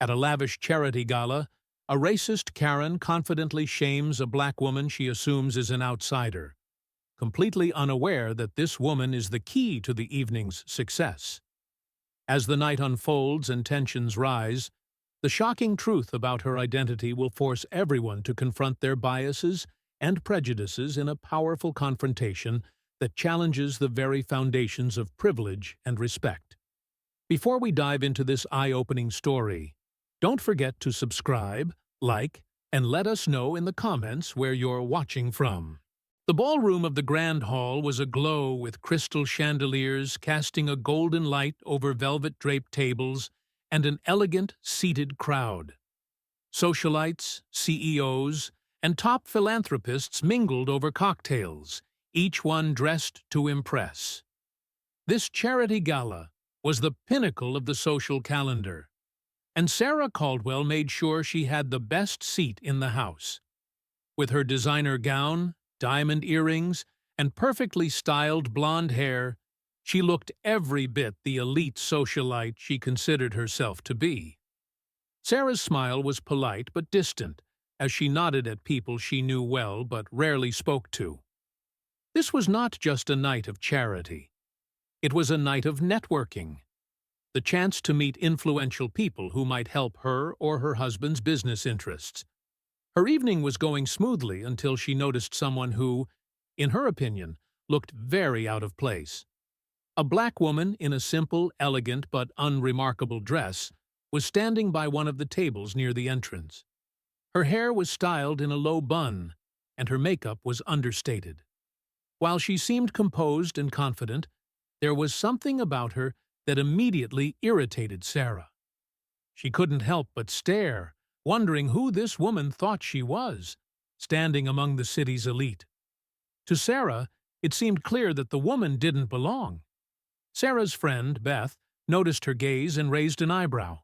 At a lavish charity gala, a racist Karen confidently shames a black woman she assumes is an outsider, completely unaware that this woman is the key to the evening's success. As the night unfolds and tensions rise, the shocking truth about her identity will force everyone to confront their biases and prejudices in a powerful confrontation that challenges the very foundations of privilege and respect. Before we dive into this eye-opening story, don't forget to subscribe, like, and let us know in the comments where you're watching from. The ballroom of the Grand Hall was aglow with crystal chandeliers casting a golden light over velvet-draped tables and an elegant, seated crowd. Socialites, CEOs, and top philanthropists mingled over cocktails, each one dressed to impress. This charity gala was the pinnacle of the social calendar, and Sarah Caldwell made sure she had the best seat in the house. With her designer gown, diamond earrings, and perfectly styled blonde hair, she looked every bit the elite socialite she considered herself to be. Sarah's smile was polite but distant as she nodded at people she knew well but rarely spoke to. This was not just a night of charity. It was a night of networking, the chance to meet influential people who might help her or her husband's business interests. Her evening was going smoothly until she noticed someone who, in her opinion, looked very out of place. A black woman in a simple, elegant, but unremarkable dress was standing by one of the tables near the entrance. Her hair was styled in a low bun, and her makeup was understated. While she seemed composed and confident, there was something about her that immediately irritated Sarah. She couldn't help but stare, wondering who this woman thought she was, standing among the city's elite. To Sarah, it seemed clear that the woman didn't belong. Sarah's friend, Beth, noticed her gaze and raised an eyebrow.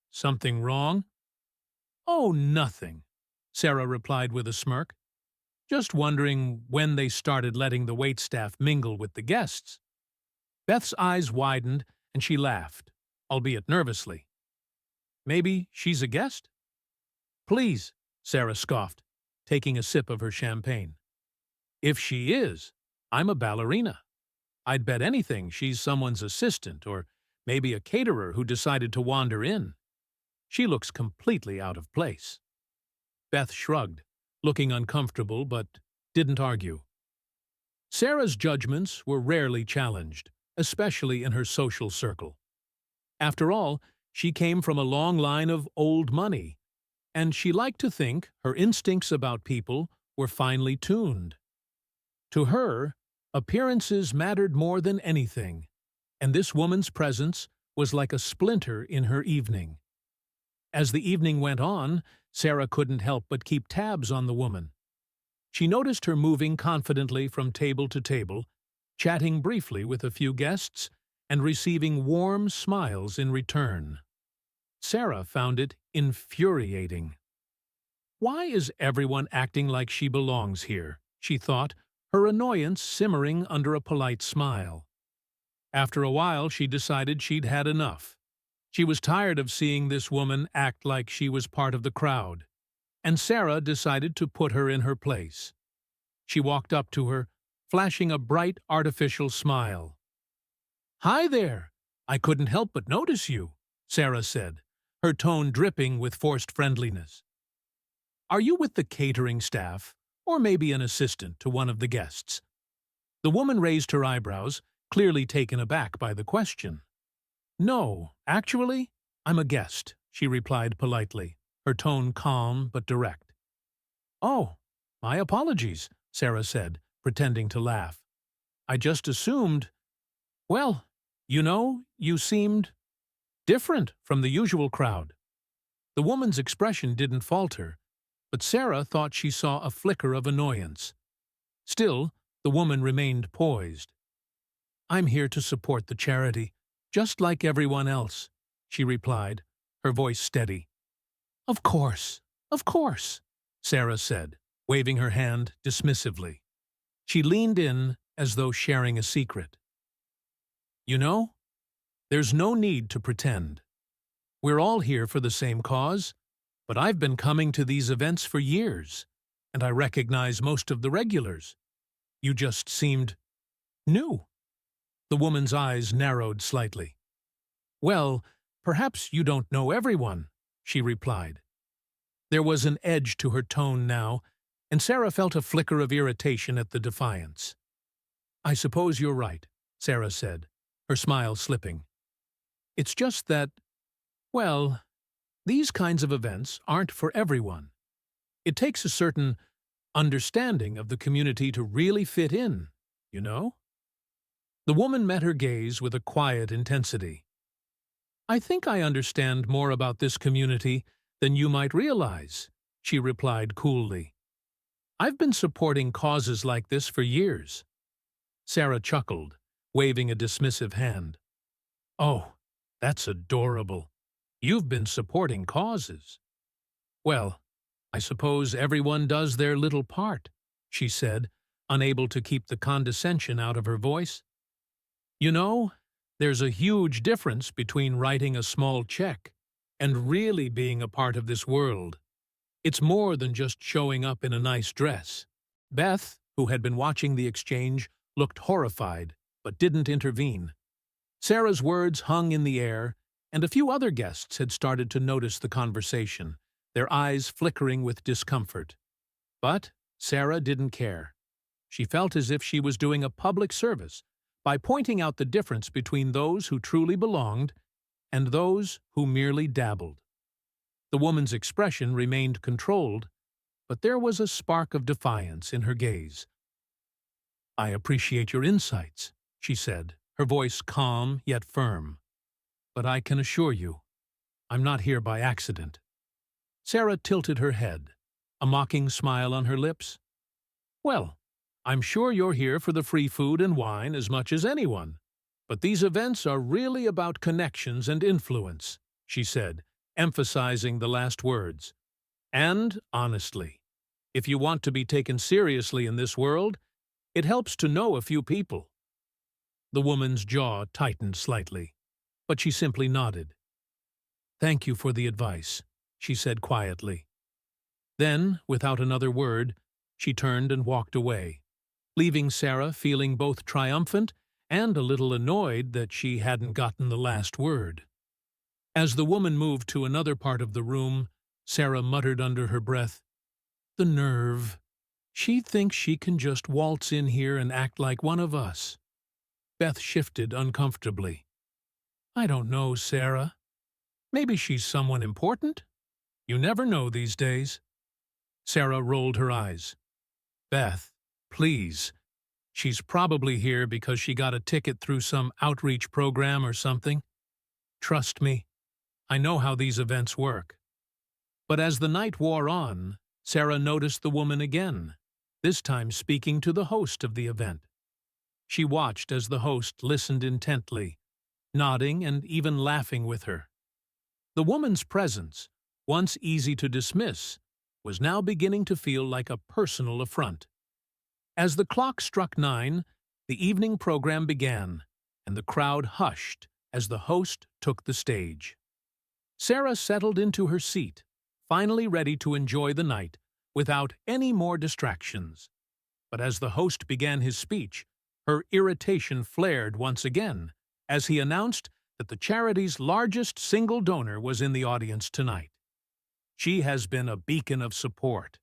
"Something wrong?" "Oh, nothing," Sarah replied with a smirk. "Just wondering when they started letting the waitstaff mingle with the guests." Beth's eyes widened and she laughed, albeit nervously. "Maybe she's a guest?" "Please," Sarah scoffed, taking a sip of her champagne. "If she is, I'm a ballerina. I'd bet anything she's someone's assistant or maybe a caterer who decided to wander in. She looks completely out of place." Beth shrugged, looking uncomfortable but didn't argue. Sarah's judgments were rarely challenged, especially in her social circle. After all, she came from a long line of old money, and she liked to think her instincts about people were finely tuned. To her, appearances mattered more than anything, and this woman's presence was like a splinter in her evening. As the evening went on, Sarah couldn't help but keep tabs on the woman. She noticed her moving confidently from table to table, chatting briefly with a few guests, and receiving warm smiles in return. Sarah found it infuriating. "Why is everyone acting like she belongs here?" she thought, her annoyance simmering under a polite smile. After a while, she decided she'd had enough. She was tired of seeing this woman act like she was part of the crowd, and Sarah decided to put her in her place. She walked up to her, flashing a bright, artificial smile. "Hi there! I couldn't help but notice you," Sarah said, her tone dripping with forced friendliness. "Are you with the catering staff, or maybe an assistant to one of the guests?" The woman raised her eyebrows, clearly taken aback by the question. "No, actually, I'm a guest," she replied politely, her tone calm but direct. "Oh, my apologies," Sarah said, pretending to laugh. "I just assumed, well, you seemed different from the usual crowd." The woman's expression didn't falter, but Sarah thought she saw a flicker of annoyance. Still, the woman remained poised. "I'm here to support the charity, just like everyone else," she replied, her voice steady. Of course," Sarah said, waving her hand dismissively. She leaned in as though sharing a secret. "You know, there's no need to pretend. We're all here for the same cause, but I've been coming to these events for years, and I recognize most of the regulars. You just seemed new." The woman's eyes narrowed slightly. "Well, perhaps you don't know everyone," she replied. There was an edge to her tone now, and Sarah felt a flicker of irritation at the defiance. "I suppose you're right," Sarah said, her smile slipping. "It's just that, well, these kinds of events aren't for everyone. It takes a certain understanding of the community to really fit in, you know?" The woman met her gaze with a quiet intensity. "I think I understand more about this community than you might realize," she replied coolly. "I've been supporting causes like this for years." Sarah chuckled, waving a dismissive hand. "Oh, that's adorable. You've been supporting causes." "Well, I suppose everyone does their little part," she said, unable to keep the condescension out of her voice. "You know, there's a huge difference between writing a small check and really being a part of this world. It's more than just showing up in a nice dress." Beth, who had been watching the exchange, looked horrified, but didn't intervene. Sarah's words hung in the air, and a few other guests had started to notice the conversation, their eyes flickering with discomfort. But Sarah didn't care. She felt as if she was doing a public service by pointing out the difference between those who truly belonged and those who merely dabbled. The woman's expression remained controlled, but there was a spark of defiance in her gaze. "I appreciate your insights," she said, her voice calm yet firm. "But I can assure you, I'm not here by accident." Sarah tilted her head, a mocking smile on her lips. "Well, I'm sure you're here for the free food and wine as much as anyone. But these events are really about connections and influence," she said, emphasizing the last words. "And, honestly, if you want to be taken seriously in this world, it helps to know a few people." The woman's jaw tightened slightly, but she simply nodded. "Thank you for the advice," she said quietly. Then, without another word, she turned and walked away, leaving Sarah feeling both triumphant and a little annoyed that she hadn't gotten the last word. As the woman moved to another part of the room, Sarah muttered under her breath, "The nerve. She thinks she can just waltz in here and act like one of us." Beth shifted uncomfortably. "I don't know, Sarah. Maybe she's someone important? You never know these days." Sarah rolled her eyes. "Beth, please. She's probably here because she got a ticket through some outreach program or something. Trust me, I know how these events work." But as the night wore on, Sarah noticed the woman again, this time speaking to the host of the event. She watched as the host listened intently, nodding and even laughing with her. The woman's presence, once easy to dismiss, was now beginning to feel like a personal affront. As the clock struck 9, the evening program began, and the crowd hushed as the host took the stage. Sarah settled into her seat, finally ready to enjoy the night without any more distractions. But as the host began his speech, her irritation flared once again as he announced that the charity's largest single donor was in the audience tonight. She has been a beacon of support,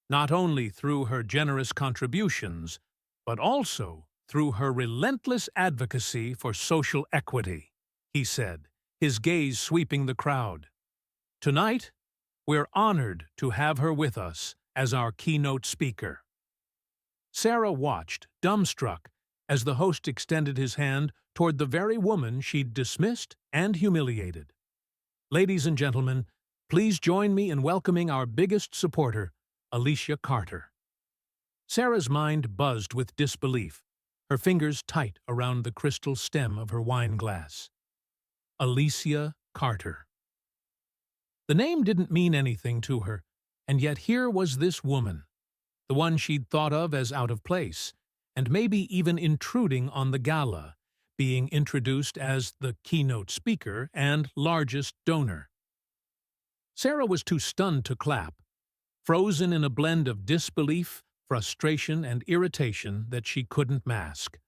not only through her generous contributions, but also through her relentless advocacy for social equity, he said, his gaze sweeping the crowd. "Tonight, we're honored to have her with us as our keynote speaker." Sarah watched, dumbstruck, as the host extended his hand toward the very woman she'd dismissed and humiliated. "Ladies and gentlemen, please join me in welcoming our biggest supporter, Alicia Carter." Sarah's mind buzzed with disbelief, her fingers tight around the crystal stem of her wine glass. Alicia Carter. The name didn't mean anything to her, and yet here was this woman, the one she'd thought of as out of place, and maybe even intruding on the gala, being introduced as the keynote speaker and largest donor. Sarah was too stunned to clap, frozen in a blend of disbelief, frustration, and irritation that she couldn't mask.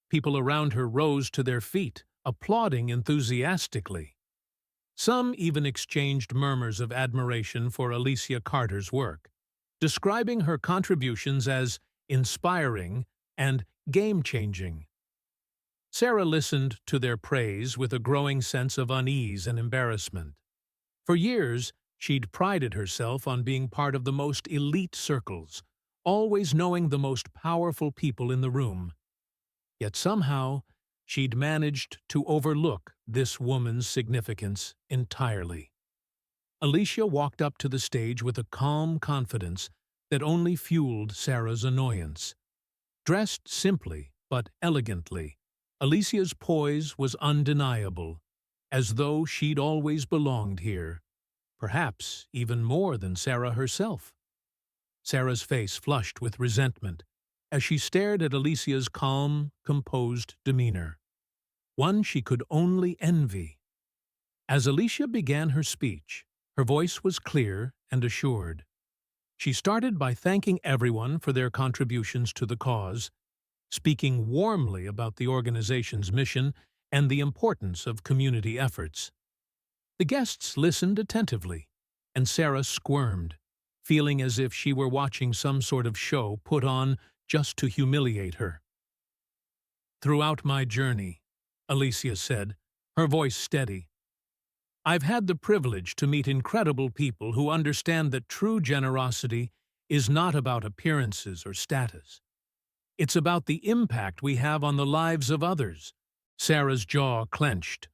People around her rose to their feet, applauding enthusiastically. Some even exchanged murmurs of admiration for Alicia Carter's work, describing her contributions as inspiring and game-changing. Sarah listened to their praise with a growing sense of unease and embarrassment. For years, she'd prided herself on being part of the most elite circles, always knowing the most powerful people in the room. Yet somehow, she'd managed to overlook this woman's significance entirely. Alicia walked up to the stage with a calm confidence that only fueled Sarah's annoyance. Dressed simply but elegantly, Alicia's poise was undeniable, as though she'd always belonged here, perhaps even more than Sarah herself. Sarah's face flushed with resentment as she stared at Alicia's calm, composed demeanor, one she could only envy. As Alicia began her speech, her voice was clear and assured. She started by thanking everyone for their contributions to the cause, speaking warmly about the organization's mission and the importance of community efforts. The guests listened attentively, and Sarah squirmed, feeling as if she were watching some sort of show put on just to humiliate her. "Throughout my journey," Alicia said, her voice steady, "I've had the privilege to meet incredible people who understand that true generosity is not about appearances or status. It's about the impact we have on the lives of others." Sarah's jaw clenched.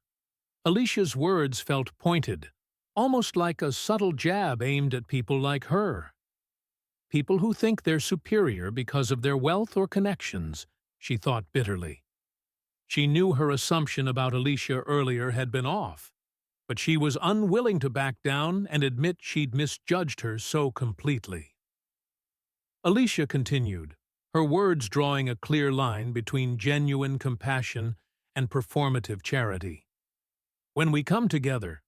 Alicia's words felt pointed, almost like a subtle jab aimed at people like her. People who think they're superior because of their wealth or connections, she thought bitterly. She knew her assumption about Alicia earlier had been off, but she was unwilling to back down and admit she'd misjudged her so completely. Alicia continued, her words drawing a clear line between genuine compassion and performative charity. "When we come together,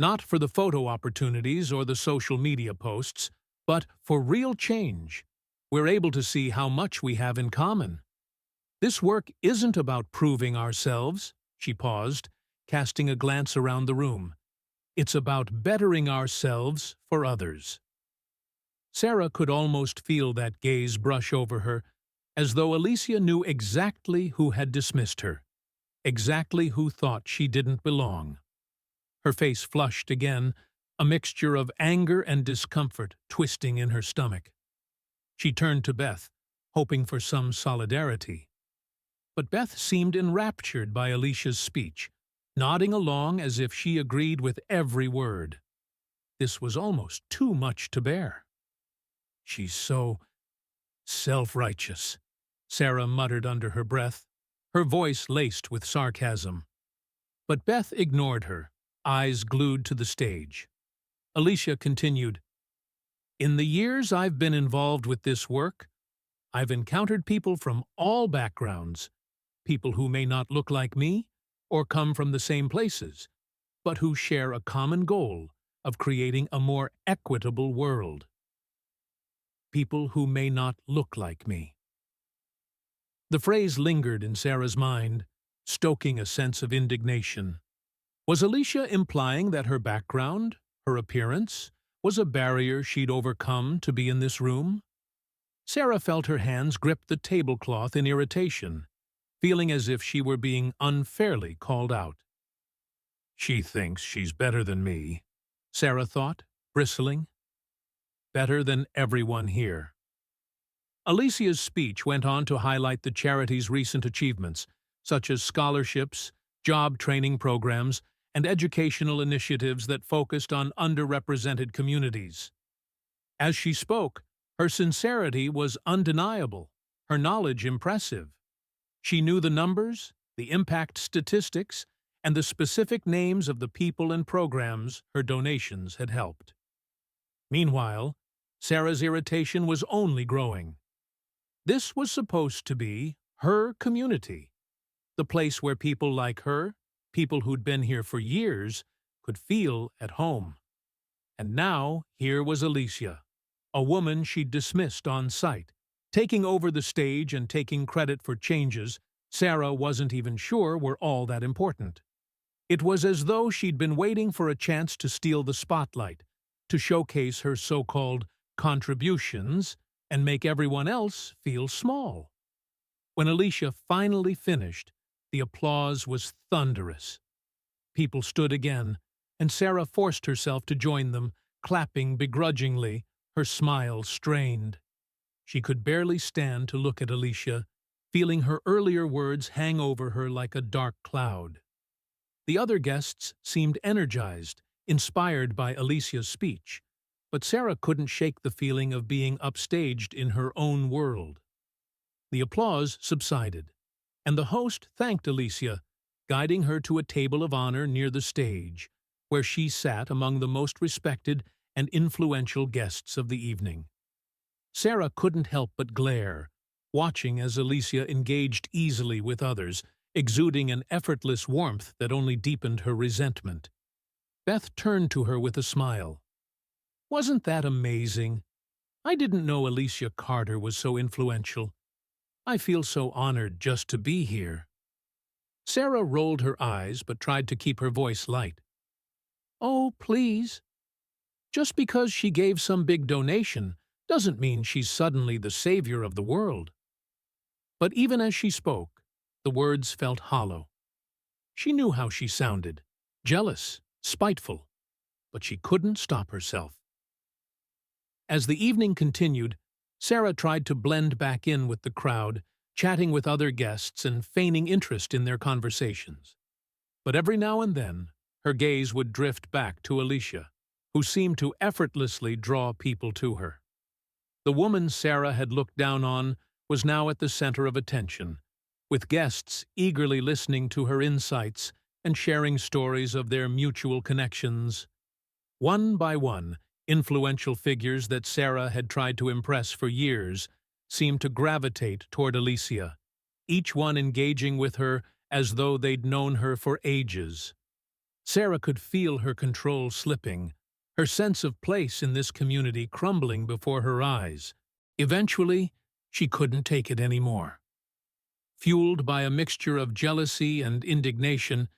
not for the photo opportunities or the social media posts, but for real change, we're able to see how much we have in common. This work isn't about proving ourselves," she paused, casting a glance around the room. "It's about bettering ourselves for others." Sarah could almost feel that gaze brush over her, as though Alicia knew exactly who had dismissed her, exactly who thought she didn't belong. Her face flushed again, a mixture of anger and discomfort twisting in her stomach. She turned to Beth, hoping for some solidarity. But Beth seemed enraptured by Alicia's speech, nodding along as if she agreed with every word. This was almost too much to bear. "She's so self-righteous," Sarah muttered under her breath, her voice laced with sarcasm. But Beth ignored her, eyes glued to the stage. Alicia continued, "In the years I've been involved with this work, I've encountered people from all backgrounds, people who may not look like me or come from the same places, but who share a common goal of creating a more equitable world. People who may not look like me." The phrase lingered in Sarah's mind, stoking a sense of indignation. Was Alicia implying that her background, her appearance, was a barrier she'd overcome to be in this room? Sarah felt her hands grip the tablecloth in irritation, feeling as if she were being unfairly called out. "She thinks she's better than me," Sarah thought, bristling. "Better than everyone here." Alicia's speech went on to highlight the charity's recent achievements, such as scholarships, job training programs, and educational initiatives that focused on underrepresented communities. As she spoke, her sincerity was undeniable, her knowledge impressive. She knew the numbers, the impact statistics, and the specific names of the people and programs her donations had helped. Meanwhile, Sarah's irritation was only growing. This was supposed to be her community, the place where people like her, people who'd been here for years, could feel at home. And now, here was Alicia, a woman she'd dismissed on sight. Taking over the stage and taking credit for changes Sarah wasn't even sure were all that important. It was as though she'd been waiting for a chance to steal the spotlight, to showcase her so-called contributions and make everyone else feel small. When Alicia finally finished, the applause was thunderous. People stood again, and Sarah forced herself to join them, clapping begrudgingly, her smile strained. She could barely stand to look at Alicia, feeling her earlier words hang over her like a dark cloud. The other guests seemed energized, inspired by Alicia's speech, but Sarah couldn't shake the feeling of being upstaged in her own world. The applause subsided, and the host thanked Alicia, guiding her to a table of honor near the stage, where she sat among the most respected and influential guests of the evening. Sarah couldn't help but glare, watching as Alicia engaged easily with others, exuding an effortless warmth that only deepened her resentment. Beth turned to her with a smile. "Wasn't that amazing? I didn't know Alicia Carter was so influential. I feel so honored just to be here." Sarah rolled her eyes but tried to keep her voice light. "Oh, please. Just because she gave some big donation doesn't mean she's suddenly the savior of the world." But even as she spoke, the words felt hollow. She knew how she sounded, jealous, spiteful, but she couldn't stop herself. As the evening continued, Sarah tried to blend back in with the crowd, chatting with other guests and feigning interest in their conversations. But every now and then, her gaze would drift back to Alicia, who seemed to effortlessly draw people to her. The woman Sarah had looked down on was now at the center of attention, with guests eagerly listening to her insights and sharing stories of their mutual connections. One by one, influential figures that Sarah had tried to impress for years seemed to gravitate toward Alicia, each one engaging with her as though they'd known her for ages. Sarah could feel her control slipping, her sense of place in this community crumbling before her eyes. Eventually, she couldn't take it anymore. Fueled by a mixture of jealousy and indignation,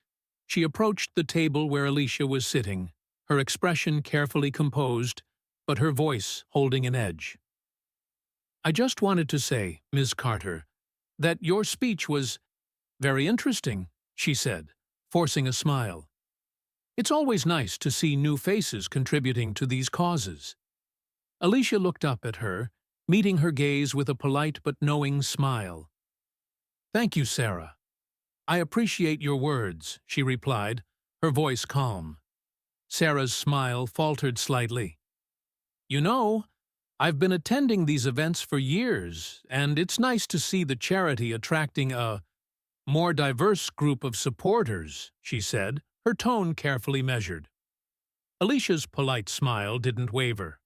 she approached the table where Alicia was sitting, her expression carefully composed, but her voice holding an edge. "I just wanted to say, Ms. Carter, that your speech was very interesting," she said, forcing a smile. "It's always nice to see new faces contributing to these causes." Alicia looked up at her, meeting her gaze with a polite but knowing smile. "Thank you, Sarah. I appreciate your words," she replied, her voice calm. Sarah's smile faltered slightly. "You know, I've been attending these events for years, and it's nice to see the charity attracting a more diverse group of supporters," she said, her tone carefully measured. Alicia's polite smile didn't waver.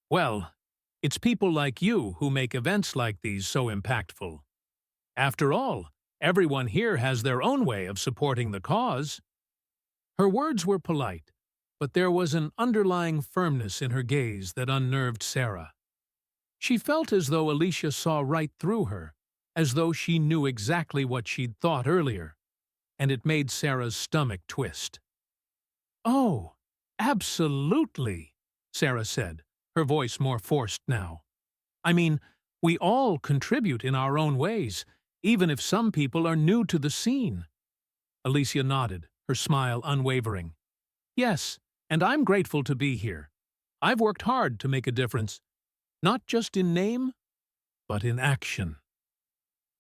"Well, it's people like you who make events like these so impactful. After all, everyone here has their own way of supporting the cause." Her words were polite, but there was an underlying firmness in her gaze that unnerved Sarah. She felt as though Alicia saw right through her, as though she knew exactly what she'd thought earlier, and it made Sarah's stomach twist. "Oh, absolutely," Sarah said, her voice more forced now. "I mean, we all contribute in our own ways, even if some people are new to the scene." Alicia nodded, her smile unwavering. "Yes, and I'm grateful to be here. I've worked hard to make a difference, not just in name, but in action."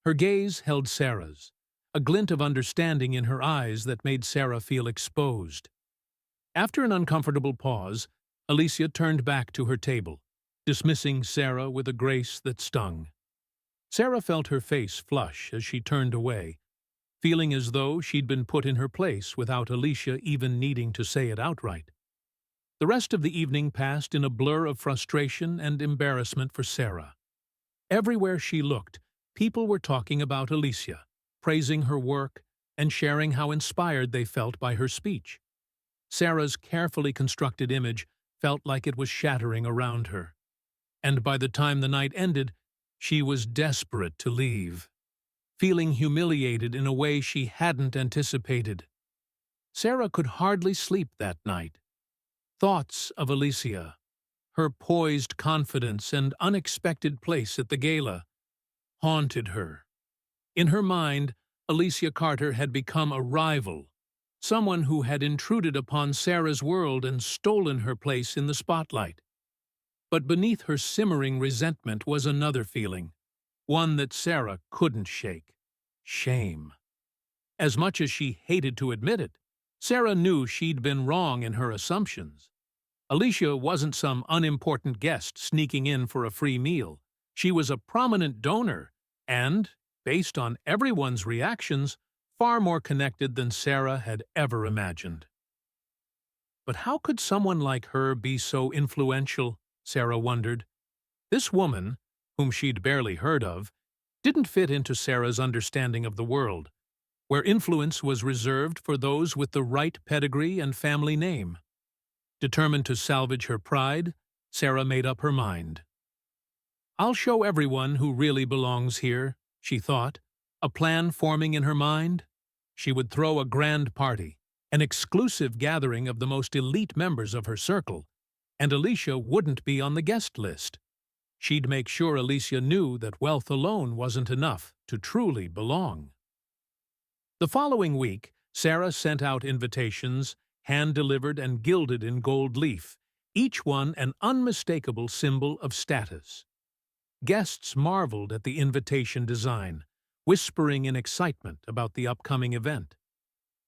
Her gaze held Sarah's, a glint of understanding in her eyes that made Sarah feel exposed. After an uncomfortable pause, Alicia turned back to her table, dismissing Sarah with a grace that stung. Sarah felt her face flush as she turned away, feeling as though she'd been put in her place without Alicia even needing to say it outright. The rest of the evening passed in a blur of frustration and embarrassment for Sarah. Everywhere she looked, people were talking about Alicia, praising her work, and sharing how inspired they felt by her speech. Sarah's carefully constructed image felt like it was shattering around her. And by the time the night ended, she was desperate to leave, feeling humiliated in a way she hadn't anticipated. Sarah could hardly sleep that night. Thoughts of Alicia, her poised confidence and unexpected place at the gala, haunted her. In her mind, Alicia Carter had become a rival, someone who had intruded upon Sarah's world and stolen her place in the spotlight. But beneath her simmering resentment was another feeling, one that Sarah couldn't shake: shame. As much as she hated to admit it, Sarah knew she'd been wrong in her assumptions. Alicia wasn't some unimportant guest sneaking in for a free meal. She was a prominent donor and, based on everyone's reactions, far more connected than Sarah had ever imagined. But how could someone like her be so influential, Sarah wondered. This woman, whom she'd barely heard of, didn't fit into Sarah's understanding of the world, where influence was reserved for those with the right pedigree and family name. Determined to salvage her pride, Sarah made up her mind. "I'll show everyone who really belongs here," she thought, a plan forming in her mind. She would throw a grand party, an exclusive gathering of the most elite members of her circle, and Alicia wouldn't be on the guest list. She'd make sure Alicia knew that wealth alone wasn't enough to truly belong. The following week, Sarah sent out invitations, hand-delivered and gilded in gold leaf, each one an unmistakable symbol of status. Guests marveled at the invitation design, whispering in excitement about the upcoming event.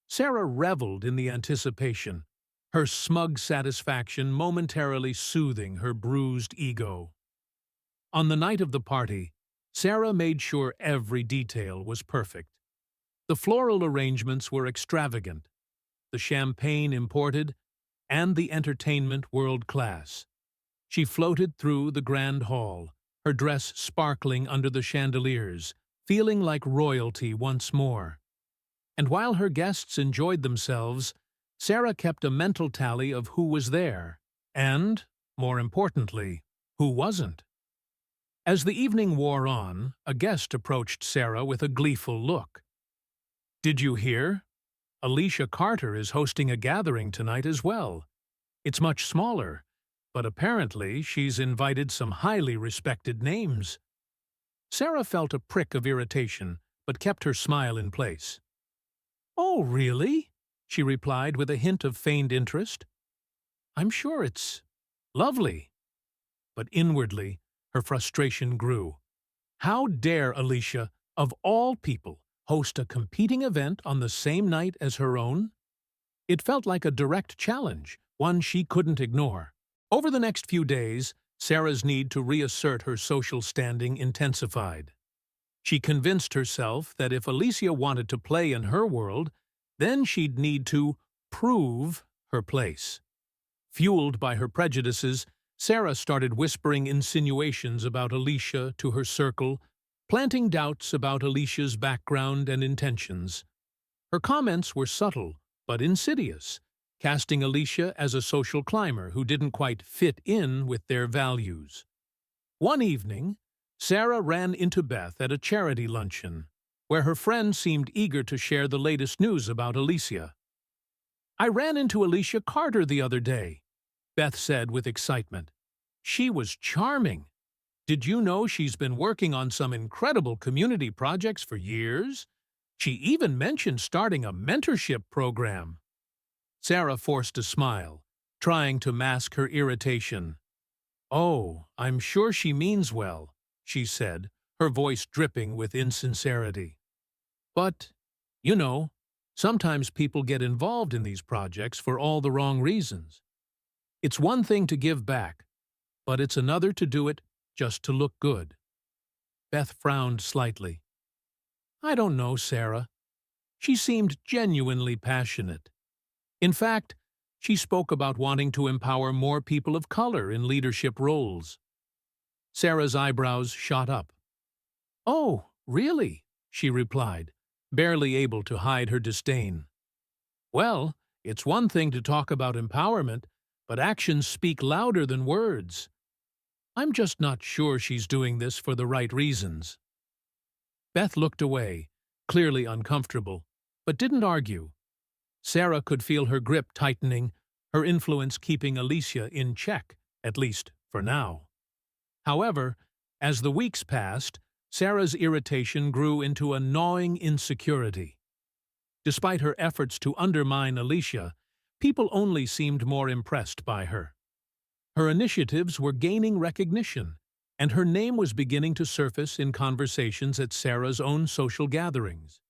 Sarah reveled in the anticipation, her smug satisfaction momentarily soothing her bruised ego. On the night of the party, Sarah made sure every detail was perfect. The floral arrangements were extravagant, the champagne imported, and the entertainment world-class. She floated through the grand hall, her dress sparkling under the chandeliers, feeling like royalty once more. And while her guests enjoyed themselves, Sarah kept a mental tally of who was there, and, more importantly, who wasn't. As the evening wore on, a guest approached Sarah with a gleeful look. "Did you hear? Alicia Carter is hosting a gathering tonight as well. It's much smaller, but apparently she's invited some highly respected names." Sarah felt a prick of irritation, but kept her smile in place. "Oh, really?" she replied with a hint of feigned interest. "I'm sure it's lovely." But inwardly, her frustration grew. How dare Alicia, of all people, host a competing event on the same night as her own? It felt like a direct challenge, one she couldn't ignore. Over the next few days, Sarah's need to reassert her social standing intensified. She convinced herself that if Alicia wanted to play in her world, then she'd need to prove her place. Fueled by her prejudices, Sarah started whispering insinuations about Alicia to her circle, planting doubts about Alicia's background and intentions. Her comments were subtle but insidious, casting Alicia as a social climber who didn't quite fit in with their values. One evening, Sarah ran into Beth at a charity luncheon, where her friend seemed eager to share the latest news about Alicia. "I ran into Alicia Carter the other day," Beth said with excitement. "She was charming. Did you know she's been working on some incredible community projects for years? She even mentioned starting a mentorship program." Sarah forced a smile, trying to mask her irritation. "Oh, I'm sure she means well," she said, her voice dripping with insincerity. "But, you know, sometimes people get involved in these projects for all the wrong reasons. It's one thing to give back, but it's another to do it just to look good." Beth frowned slightly. "I don't know, Sarah." She seemed genuinely passionate. In fact, she spoke about wanting to empower more people of color in leadership roles. Sarah's eyebrows shot up. "Oh, really?" she replied, barely able to hide her disdain. "Well, it's one thing to talk about empowerment, but actions speak louder than words. I'm just not sure she's doing this for the right reasons." Beth looked away, clearly uncomfortable, but didn't argue. Sarah could feel her grip tightening, her influence keeping Alicia in check, at least for now. However, as the weeks passed, Sarah's irritation grew into a gnawing insecurity. Despite her efforts to undermine Alicia, people only seemed more impressed by her. Her initiatives were gaining recognition, and her name was beginning to surface in conversations at Sarah's own social gatherings.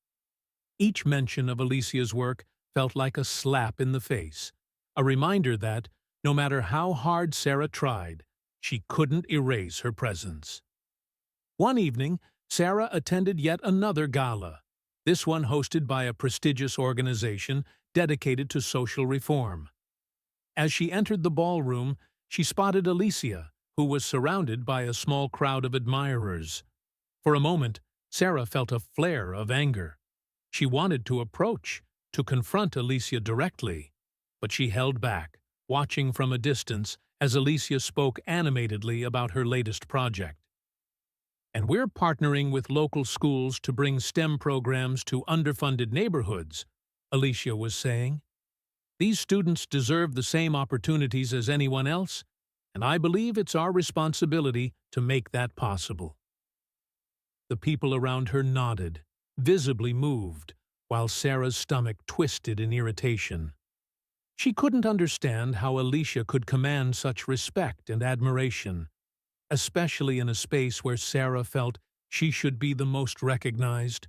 Each mention of Alicia's work felt like a slap in the face, a reminder that, no matter how hard Sarah tried, she couldn't erase her presence. One evening, Sarah attended yet another gala, this one hosted by a prestigious organization dedicated to social reform. As she entered the ballroom, she spotted Alicia, who was surrounded by a small crowd of admirers. For a moment, Sarah felt a flare of anger. She wanted to approach, to confront Alicia directly, but she held back, watching from a distance as Alicia spoke animatedly about her latest project. "And we're partnering with local schools to bring STEM programs to underfunded neighborhoods," Alicia was saying. "These students deserve the same opportunities as anyone else, and I believe it's our responsibility to make that possible." The people around her nodded, visibly moved, while Sarah's stomach twisted in irritation. She couldn't understand how Alicia could command such respect and admiration, especially in a space where Sarah felt she should be the most recognized.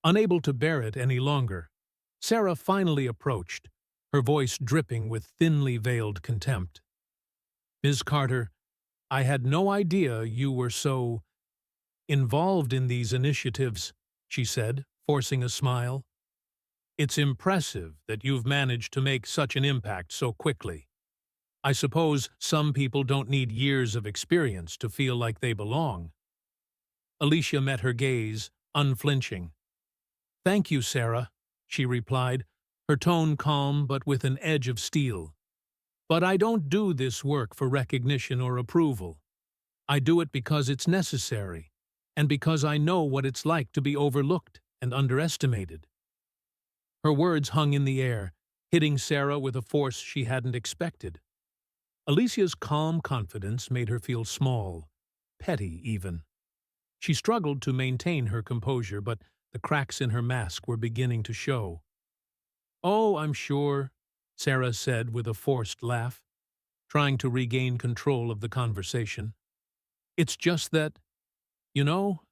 Unable to bear it any longer, Sarah finally approached, her voice dripping with thinly veiled contempt. "Ms. Carter, I had no idea you were so involved in these initiatives," she said, forcing a smile. "It's impressive that you've managed to make such an impact so quickly. I suppose some people don't need years of experience to feel like they belong." Alicia met her gaze, unflinching. "Thank you, Sarah," she replied, her tone calm but with an edge of steel. "But I don't do this work for recognition or approval. I do it because it's necessary, and because I know what it's like to be overlooked and underestimated." Her words hung in the air, hitting Sarah with a force she hadn't expected. Alicia's calm confidence made her feel small, petty even. She struggled to maintain her composure, but the cracks in her mask were beginning to show. "Oh, I'm sure," Sarah said with a forced laugh, trying to regain control of the conversation. "It's just that, you know,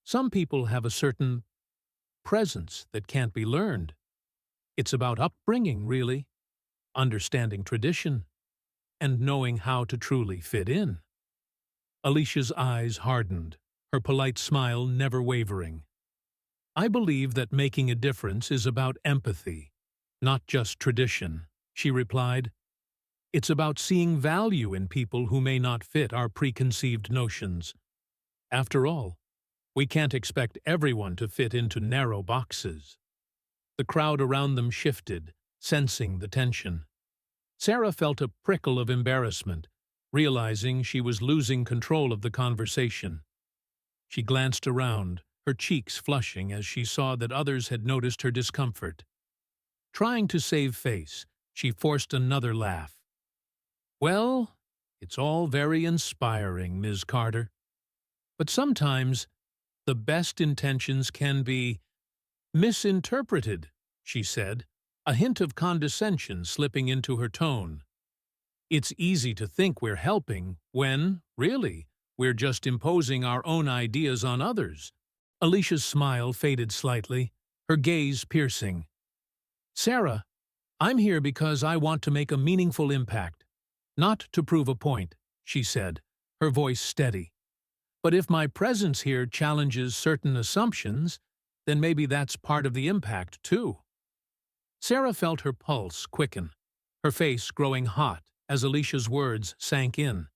some people have a certain presence that can't be learned. It's about upbringing, really, understanding tradition, and knowing how to truly fit in." Alicia's eyes hardened, her polite smile never wavering. "I believe that making a difference is about empathy, not just tradition," she replied. "It's about seeing value in people who may not fit our preconceived notions. After all, we can't expect everyone to fit into narrow boxes." The crowd around them shifted, sensing the tension. Sarah felt a prickle of embarrassment, realizing she was losing control of the conversation. She glanced around, her cheeks flushing as she saw that others had noticed her discomfort. Trying to save face, she forced another laugh. "Well, it's all very inspiring, Ms. Carter. But sometimes the best intentions can be misinterpreted," she said, a hint of condescension slipping into her tone. "It's easy to think we're helping when, really, we're just imposing our own ideas on others." Alicia's smile faded slightly, her gaze piercing. "Sarah, I'm here because I want to make a meaningful impact, not to prove a point," she said, her voice steady. "But if my presence here challenges certain assumptions, then maybe that's part of the impact, too." Sarah felt her pulse quicken, her face growing hot as Alicia's words sank in.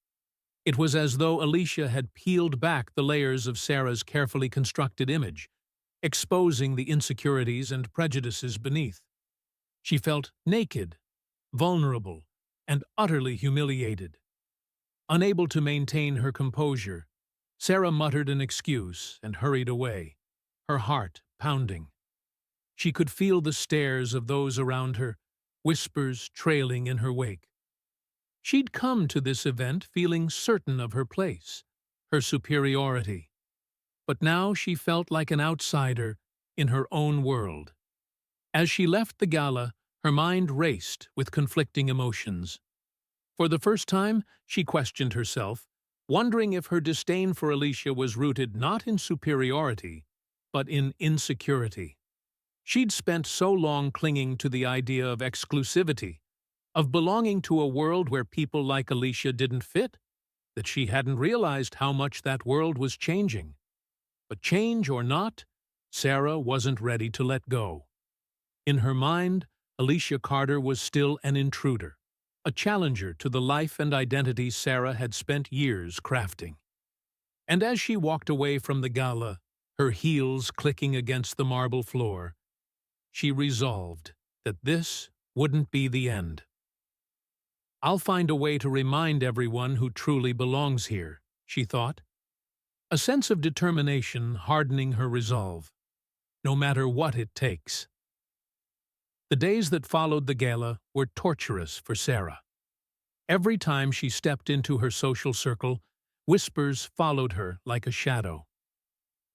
It was as though Alicia had peeled back the layers of Sarah's carefully constructed image, exposing the insecurities and prejudices beneath. She felt naked, vulnerable, and utterly humiliated. Unable to maintain her composure, Sarah muttered an excuse and hurried away, her heart pounding. She could feel the stares of those around her, whispers trailing in her wake. She'd come to this event feeling certain of her place, her superiority. But now she felt like an outsider in her own world. As she left the gala, her mind raced with conflicting emotions. For the first time, she questioned herself, wondering if her disdain for Alicia was rooted not in superiority, but in insecurity. She'd spent so long clinging to the idea of exclusivity, of belonging to a world where people like Alicia didn't fit, that she hadn't realized how much that world was changing. But change or not, Sarah wasn't ready to let go. In her mind, Alicia Carter was still an intruder, a challenger to the life and identity Sarah had spent years crafting. And as she walked away from the gala, her heels clicking against the marble floor, she resolved that this wouldn't be the end. "I'll find a way to remind everyone who truly belongs here," she thought, a sense of determination hardening her resolve, no matter what it takes. The days that followed the gala were torturous for Sarah. Every time she stepped into her social circle, whispers followed her like a shadow.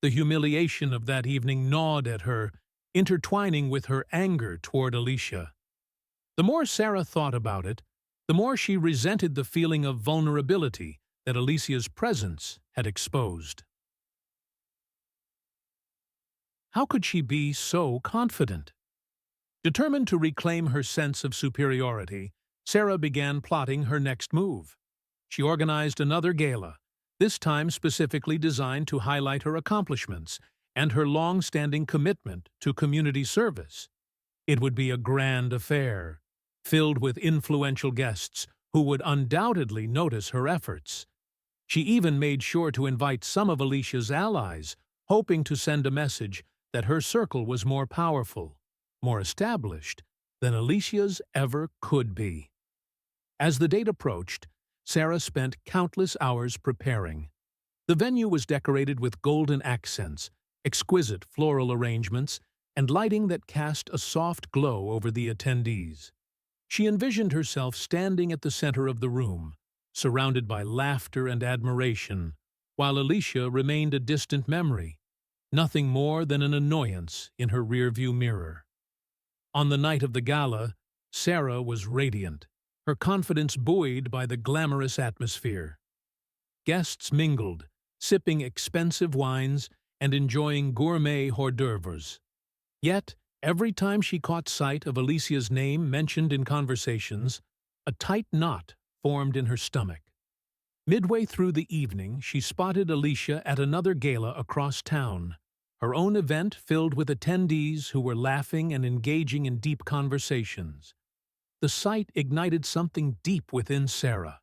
The humiliation of that evening gnawed at her, intertwining with her anger toward Alicia. The more Sarah thought about it, the more she resented the feeling of vulnerability that Alicia's presence had exposed. How could she be so confident? Determined to reclaim her sense of superiority, Sarah began plotting her next move. She organized another gala, this time specifically designed to highlight her accomplishments and her long-standing commitment to community service. It would be a grand affair, filled with influential guests who would undoubtedly notice her efforts. She even made sure to invite some of Alicia's allies, hoping to send a message that her circle was more powerful, more established than Alicia's ever could be. As the date approached, Sarah spent countless hours preparing. The venue was decorated with golden accents, exquisite floral arrangements, and lighting that cast a soft glow over the attendees. She envisioned herself standing at the center of the room, surrounded by laughter and admiration, while Alicia remained a distant memory, nothing more than an annoyance in her rearview mirror. On the night of the gala, Sarah was radiant, her confidence buoyed by the glamorous atmosphere. Guests mingled, sipping expensive wines and enjoying gourmet hors d'oeuvres. Yet, every time she caught sight of Alicia's name mentioned in conversations, a tight knot formed in her stomach. Midway through the evening, she spotted Alicia at another gala across town, her own event filled with attendees who were laughing and engaging in deep conversations. The sight ignited something deep within Sarah,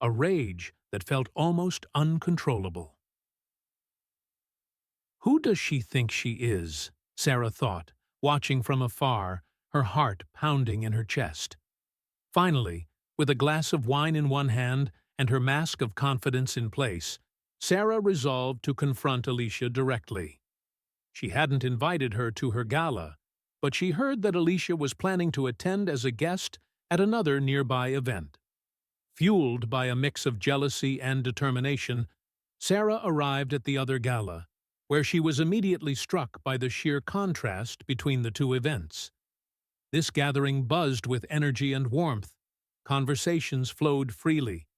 a rage that felt almost uncontrollable. "Who does she think she is?" Sarah thought, watching from afar, her heart pounding in her chest. Finally, with a glass of wine in one hand and her mask of confidence in place, Sarah resolved to confront Alicia directly. She hadn't invited her to her gala, but she heard that Alicia was planning to attend as a guest at another nearby event. Fueled by a mix of jealousy and determination, Sarah arrived at the other gala, where she was immediately struck by the sheer contrast between the two events. This gathering buzzed with energy and warmth, conversations flowed freely,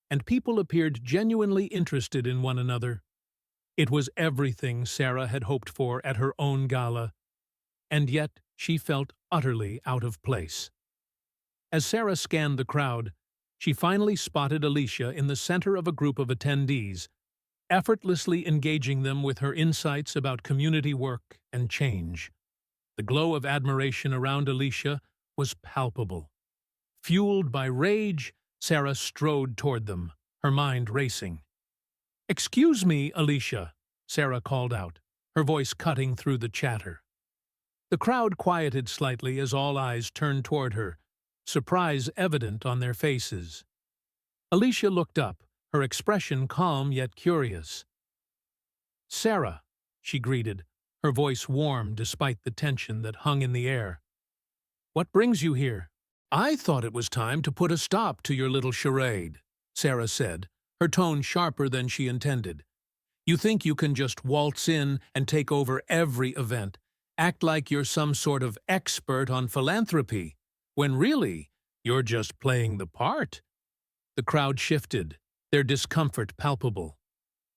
and people appeared genuinely interested in one another. It was everything Sarah had hoped for at her own gala, and yet she felt utterly out of place. As Sarah scanned the crowd, she finally spotted Alicia in the center of a group of attendees, effortlessly engaging them with her insights about community work and change. The glow of admiration around Alicia was palpable. Fueled by rage, Sarah strode toward them, her mind racing. "Excuse me, Alicia," Sarah called out, her voice cutting through the chatter. The crowd quieted slightly as all eyes turned toward her, surprise evident on their faces. Alicia looked up, her expression calm yet curious. "Sarah," she greeted, her voice warm despite the tension that hung in the air. "What brings you here?" "I thought it was time to put a stop to your little charade," Sarah said, her tone sharper than she intended. "You think you can just waltz in and take over every event, act like you're some sort of expert on philanthropy, when really, you're just playing the part." The crowd shifted, their discomfort palpable.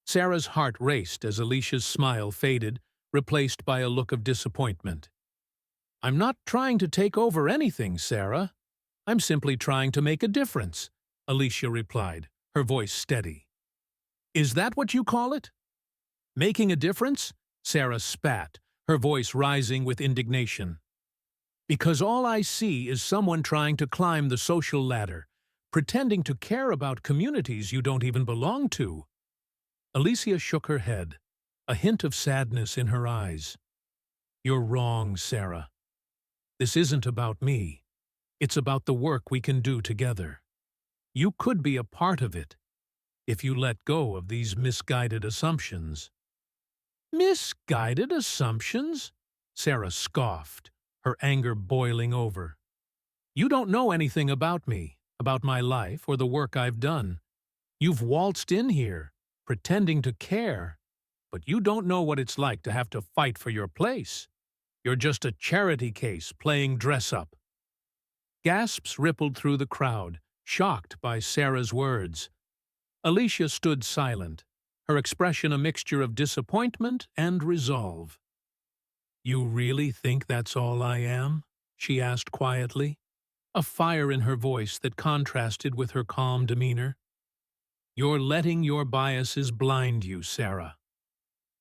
Sarah's heart raced as Alicia's smile faded, replaced by a look of disappointment. "I'm not trying to take over anything, Sarah. I'm simply trying to make a difference," Alicia replied, her voice steady. "Is that what you call it? Making a difference?" Sarah spat, her voice rising with indignation. "Because all I see is someone trying to climb the social ladder, pretending to care about communities you don't even belong to." Alicia shook her head, a hint of sadness in her eyes. "You're wrong, Sarah. This isn't about me. It's about the work we can do together. You could be a part of it, if you let go of these misguided assumptions." "Misguided assumptions?" Sarah scoffed, her anger boiling over. "You don't know anything about me, about my life or the work I've done. You've waltzed in here, pretending to care, but you don't know what it's like to have to fight for your place. You're just a charity case playing dress-up." Gasps rippled through the crowd, shocked by Sarah's words. Alicia stood silent, her expression a mixture of disappointment and resolve. "You really think that's all I am?" she asked quietly, a fire in her voice that contrasted with her calm demeanor. "You're letting your biases blind you, Sarah.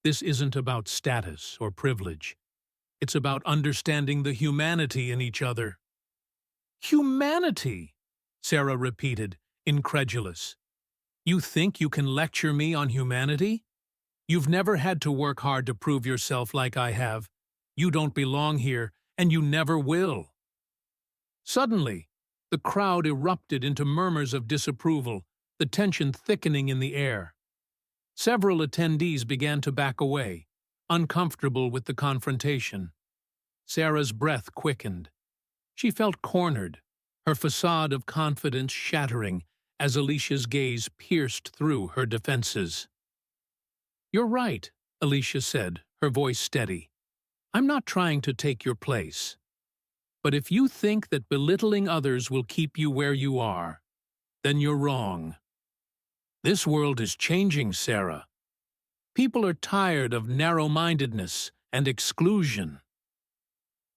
This isn't about status or privilege. It's about understanding the humanity in each other." "Humanity?" Sarah repeated, incredulous. "You think you can lecture me on humanity? You've never had to work hard to prove yourself like I have. You don't belong here, and you never will." Suddenly, the crowd erupted into murmurs of disapproval, the tension thickening in the air. Several attendees began to back away, uncomfortable with the confrontation. Sarah's breath quickened. She felt cornered, her facade of confidence shattering as Alicia's gaze pierced through her defenses. "You're right," Alicia said, her voice steady. "I'm not trying to take your place. But if you think that belittling others will keep you where you are, then you're wrong. This world is changing, Sarah. People are tired of narrow-mindedness and exclusion."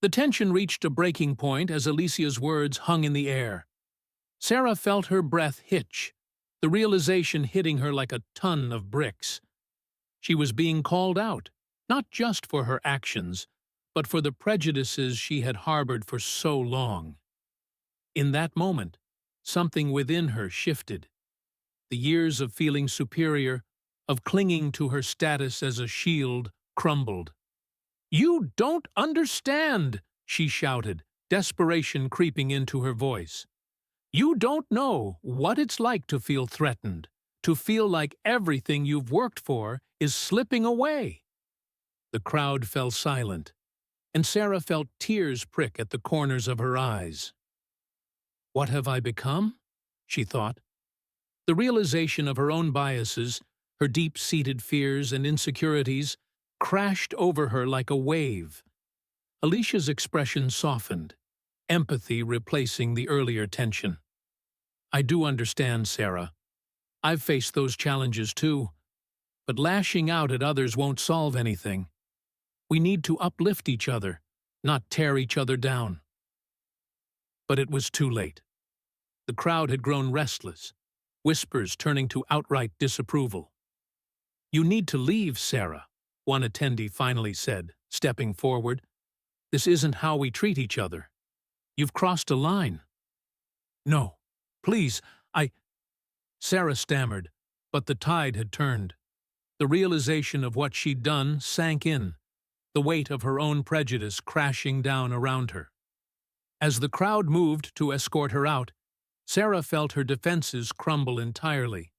The tension reached a breaking point as Alicia's words hung in the air. Sarah felt her breath hitch, the realization hitting her like a ton of bricks. She was being called out, not just for her actions, but for the prejudices she had harbored for so long. In that moment, something within her shifted. The years of feeling superior, of clinging to her status as a shield, crumbled. "You don't understand," she shouted, desperation creeping into her voice. "You don't know what it's like to feel threatened, to feel like everything you've worked for is slipping away." The crowd fell silent, and Sarah felt tears prick at the corners of her eyes. "What have I become?" she thought. The realization of her own biases, her deep-seated fears and insecurities, crashed over her like a wave. Alicia's expression softened, empathy replacing the earlier tension. "I do understand, Sarah. I've faced those challenges too. But lashing out at others won't solve anything. We need to uplift each other, not tear each other down." But it was too late. The crowd had grown restless, whispers turning to outright disapproval. "You need to leave, Sarah," one attendee finally said, stepping forward. "This isn't how we treat each other. You've crossed a line." "No, please, Sarah stammered, but the tide had turned. The realization of what she'd done sank in, the weight of her own prejudice crashing down around her. As the crowd moved to escort her out, Sarah felt her defenses crumble entirely.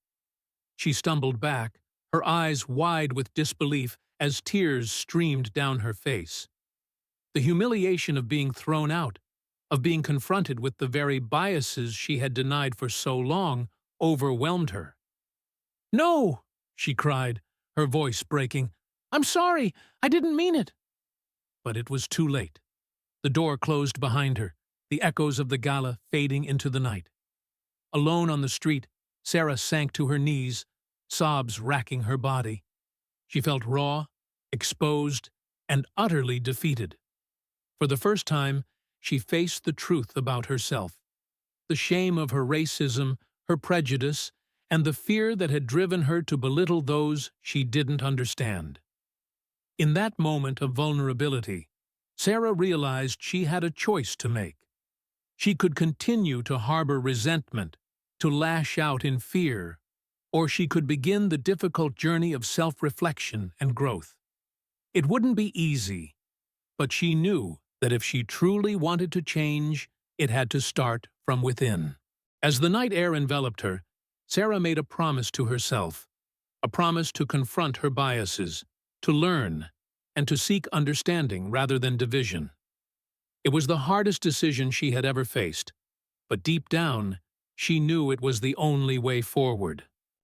She stumbled back, her eyes wide with disbelief as tears streamed down her face. The humiliation of being thrown out, of being confronted with the very biases she had denied for so long, overwhelmed her. "No!" she cried, her voice breaking. "I'm sorry! I didn't mean it!" But it was too late. The door closed behind her, the echoes of the gala fading into the night. Alone on the street, Sarah sank to her knees, sobs racking her body. She felt raw, exposed, and utterly defeated. For the first time, she faced the truth about herself, the shame of her racism, her prejudice, and the fear that had driven her to belittle those she didn't understand. In that moment of vulnerability, Sarah realized she had a choice to make. She could continue to harbor resentment, to lash out in fear, or she could begin the difficult journey of self-reflection and growth. It wouldn't be easy, but she knew that if she truly wanted to change, it had to start from within. As the night air enveloped her, Sarah made a promise to herself, a promise to confront her biases, to learn, and to seek understanding rather than division. It was the hardest decision she had ever faced, but deep down, she knew it was the only way forward.